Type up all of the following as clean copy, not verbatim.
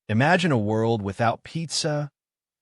Imagine a world without pizza,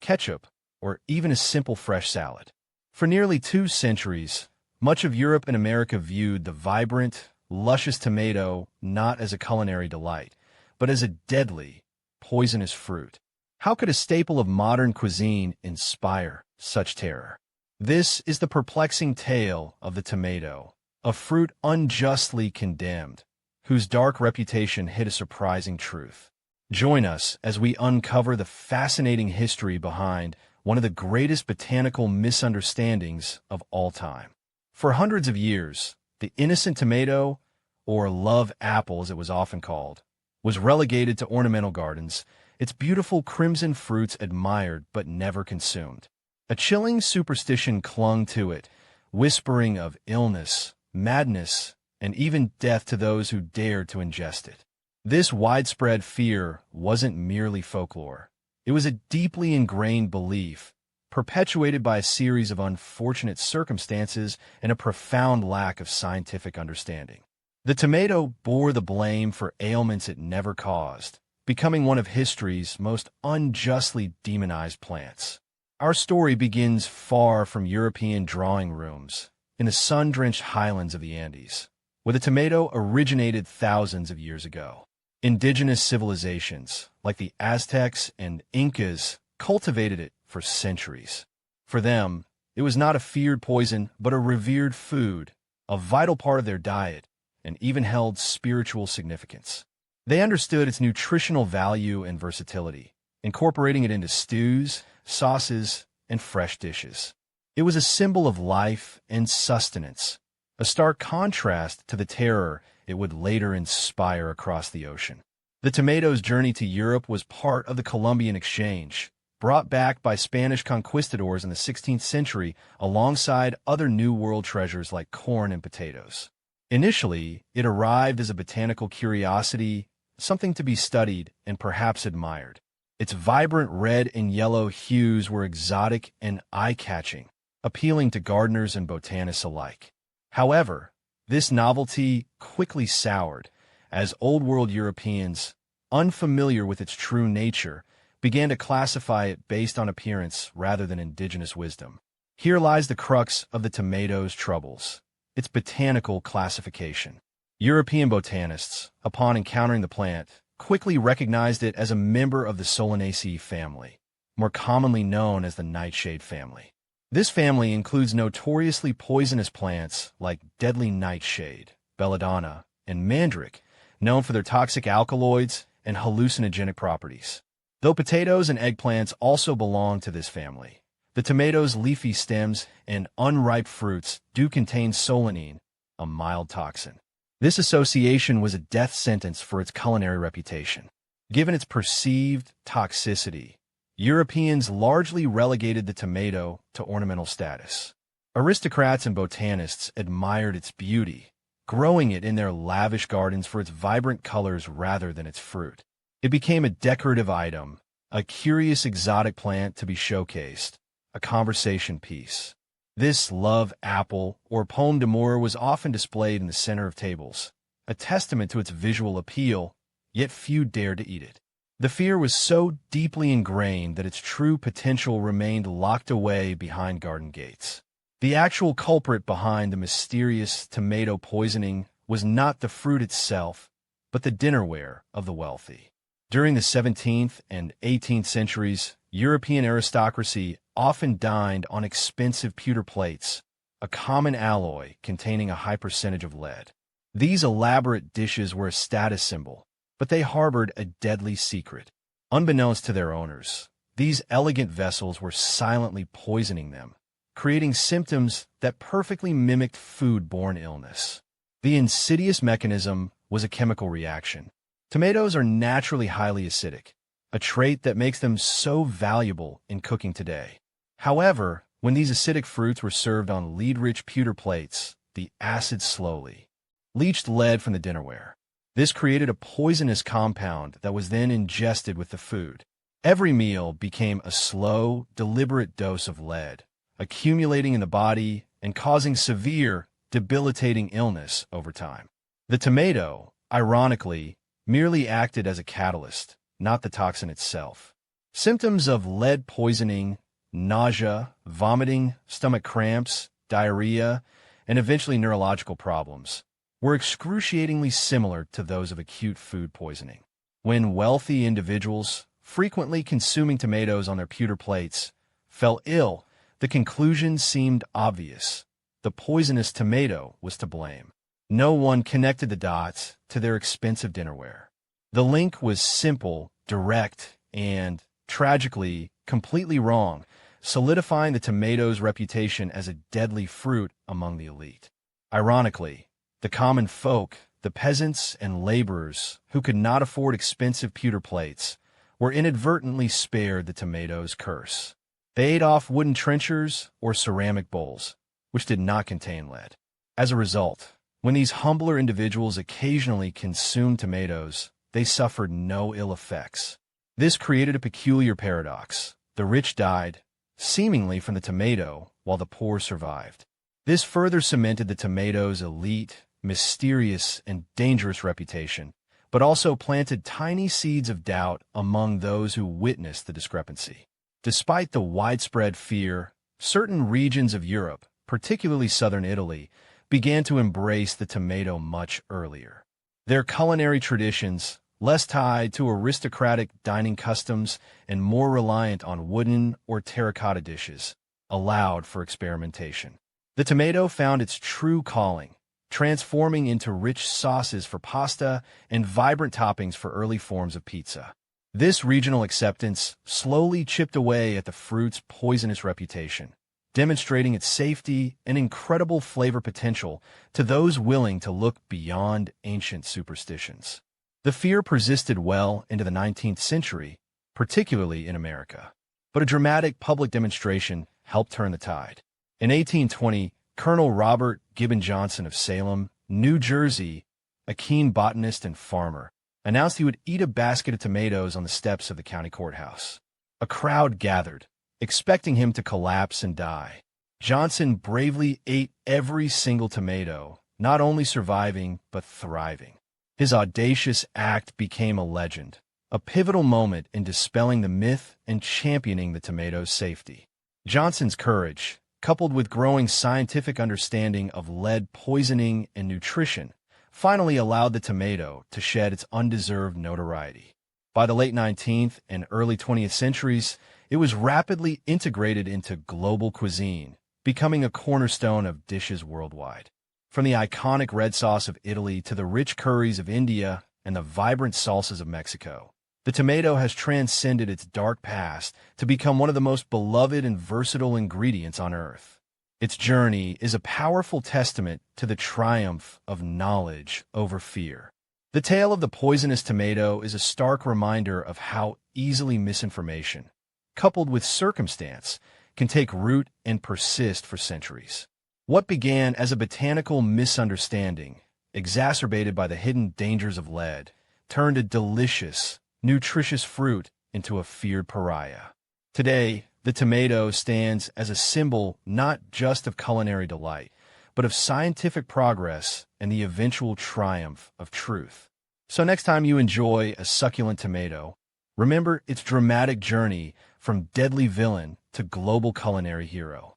ketchup, or even a simple fresh salad. For nearly 2 centuries, much of Europe and America viewed the vibrant, luscious tomato not as a culinary delight, but as a deadly, poisonous fruit. How could a staple of modern cuisine inspire such terror? This is the perplexing tale of the tomato, a fruit unjustly condemned, whose dark reputation hid a surprising truth. Join us as we uncover the fascinating history behind one of the greatest botanical misunderstandings of all time. For hundreds of years, the innocent tomato, or love apple as it was often called, was relegated to ornamental gardens, its beautiful crimson fruits admired but never consumed. A chilling superstition clung to it, whispering of illness, madness, and even death to those who dared to ingest it. This widespread fear wasn't merely folklore. It was a deeply ingrained belief, perpetuated by a series of unfortunate circumstances and a profound lack of scientific understanding. The tomato bore the blame for ailments it never caused, becoming one of history's most unjustly demonized plants. Our story begins far from European drawing rooms, in the sun-drenched highlands of the Andes, where the tomato originated thousands of years ago. Indigenous civilizations, like the Aztecs and Incas, cultivated it for centuries. For them, it was not a feared poison, but a revered food, a vital part of their diet, and even held spiritual significance. They understood its nutritional value and versatility, incorporating it into stews, sauces, and fresh dishes. It was a symbol of life and sustenance, a stark contrast to the terror it would later inspire across the ocean. The tomato's journey to Europe was part of the Columbian Exchange, brought back by Spanish conquistadors in the 16th century alongside other New World treasures like corn and potatoes. Initially, it arrived as a botanical curiosity, something to be studied and perhaps admired. Its vibrant red and yellow hues were exotic and eye-catching, appealing to gardeners and botanists alike. However, this novelty quickly soured as Old World Europeans, unfamiliar with its true nature, began to classify it based on appearance rather than indigenous wisdom. Here lies the crux of the tomato's troubles, its botanical classification. European botanists, upon encountering the plant, quickly recognized it as a member of the Solanaceae family, more commonly known as the nightshade family. This family includes notoriously poisonous plants like deadly nightshade, belladonna, and mandrake, known for their toxic alkaloids and hallucinogenic properties. Though potatoes and eggplants also belong to this family, the tomato's leafy stems and unripe fruits do contain solanine, a mild toxin. This association was a death sentence for its culinary reputation. Given its perceived toxicity, Europeans largely relegated the tomato to ornamental status. Aristocrats and botanists admired its beauty, growing it in their lavish gardens for its vibrant colors rather than its fruit. It became a decorative item, a curious exotic plant to be showcased, a conversation piece. This love apple, or pomme d'amour, was often displayed in the center of tables, a testament to its visual appeal, yet few dared to eat it. The fear was so deeply ingrained that its true potential remained locked away behind garden gates. The actual culprit behind the mysterious tomato poisoning was not the fruit itself, but the dinnerware of the wealthy. During the 17th and 18th centuries, European aristocracy often dined on expensive pewter plates, a common alloy containing a high percentage of lead. These elaborate dishes were a status symbol, but they harbored a deadly secret. Unbeknownst to their owners, these elegant vessels were silently poisoning them, creating symptoms that perfectly mimicked food-borne illness. The insidious mechanism was a chemical reaction. Tomatoes are naturally highly acidic, a trait that makes them so valuable in cooking today. However, when these acidic fruits were served on lead-rich pewter plates, the acid slowly leached lead from the dinnerware. This created a poisonous compound that was then ingested with the food. Every meal became a slow, deliberate dose of lead, accumulating in the body and causing severe, debilitating illness over time. The tomato, ironically, merely acted as a catalyst, not the toxin itself. Symptoms of lead poisoning, nausea, vomiting, stomach cramps, diarrhea, and eventually neurological problems were excruciatingly similar to those of acute food poisoning. When wealthy individuals, frequently consuming tomatoes on their pewter plates, fell ill, the conclusion seemed obvious. The poisonous tomato was to blame. No one connected the dots to their expensive dinnerware. The link was simple, direct, and, tragically, completely wrong, solidifying the tomato's reputation as a deadly fruit among the elite. Ironically, the common folk, the peasants and laborers who could not afford expensive pewter plates, were inadvertently spared the tomato's curse. They ate off wooden trenchers or ceramic bowls, which did not contain lead. As a result, when these humbler individuals occasionally consumed tomatoes, they suffered no ill effects. This created a peculiar paradox. The rich died, seemingly from the tomato, while the poor survived. This further cemented the tomato's elite, mysterious, and dangerous reputation, but also planted tiny seeds of doubt among those who witnessed the discrepancy. Despite the widespread fear, certain regions of Europe, particularly southern Italy, began to embrace the tomato much earlier. Their culinary traditions, less tied to aristocratic dining customs and more reliant on wooden or terracotta dishes, allowed for experimentation. The tomato found its true calling, transforming into rich sauces for pasta and vibrant toppings for early forms of pizza. This regional acceptance slowly chipped away at the fruit's poisonous reputation, demonstrating its safety and incredible flavor potential to those willing to look beyond ancient superstitions. The fear persisted well into the 19th century, particularly in America. But a dramatic public demonstration helped turn the tide. In 1820, Colonel Robert Gibbon Johnson of Salem, New Jersey, a keen botanist and farmer, announced he would eat a basket of tomatoes on the steps of the county courthouse. A crowd gathered, expecting him to collapse and die. Johnson bravely ate every single tomato, not only surviving but thriving. His audacious act became a legend, a pivotal moment in dispelling the myth and championing the tomato's safety. Johnson's courage, coupled with growing scientific understanding of lead poisoning and nutrition, finally allowed the tomato to shed its undeserved notoriety. By the late 19th and early 20th centuries, it was rapidly integrated into global cuisine, becoming a cornerstone of dishes worldwide. From the iconic red sauce of Italy to the rich curries of India and the vibrant salsas of Mexico, the tomato has transcended its dark past to become one of the most beloved and versatile ingredients on Earth. Its journey is a powerful testament to the triumph of knowledge over fear. The tale of the poisonous tomato is a stark reminder of how easily misinformation, coupled with circumstance, can take root and persist for centuries. What began as a botanical misunderstanding, exacerbated by the hidden dangers of lead, turned a delicious, nutritious fruit into a feared pariah. Today, the tomato stands as a symbol not just of culinary delight, but of scientific progress and the eventual triumph of truth. So next time you enjoy a succulent tomato, remember its dramatic journey from deadly villain to global culinary hero.